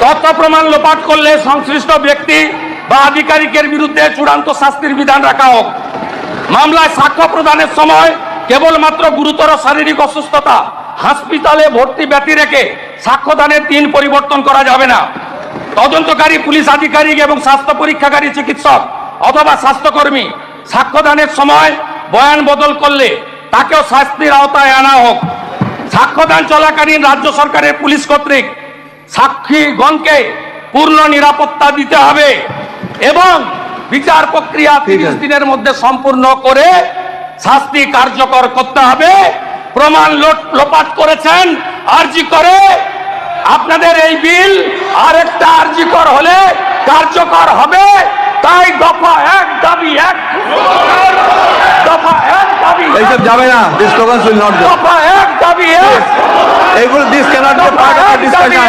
তথ্য প্রমাণ লোপাট করলে সংশ্লিষ্ট ব্যক্তি বা আধিকারিকের বিরুদ্ধে চূড়ান্ত শাস্তির বিধান রাখা হোক। মামলায় সাক্ষ্য প্রদানের সময় কেবলমাত্র গুরুতর শারীরিক অসুস্থতা, হাসপাতালে ভর্তি ব্যতি রেখে সাক্ষ্যদানের দিন পরিবর্তন করা যাবে না। তদন্তকারী পুলিশ আধিকারিক এবং স্বাস্থ্য পরীক্ষাকারী চিকিৎসক অথবা স্বাস্থ্যকর্মী সাক্ষ্যদানের সময় বয়ান বদল করলে তাকেও শাস্তির আওতায় আনা হোক। সাক্ষ্যদান চলাকালীন রাজ্য সরকারের পুলিশ কর্তৃক সাক্ষীগণকে পূর্ণ নিরাপত্তা দিতে হবে এবং বিচার প্রক্রিয়া 30 দিনের মধ্যে সম্পূর্ণ করে শাস্তি কার্যকর করতে হবে। প্রমাণ লোপাট করেছেন আরজি করে, আপনাদের এই বিল আরেকটা আরজি কর হলে কার্যকর হবে। তাই দফা 1 দাবি 1, দফা 1 দাবি এইসব যাবে না। This slogans will not go. দফা 1 দাবি 1, This cannot be a part of the discussion.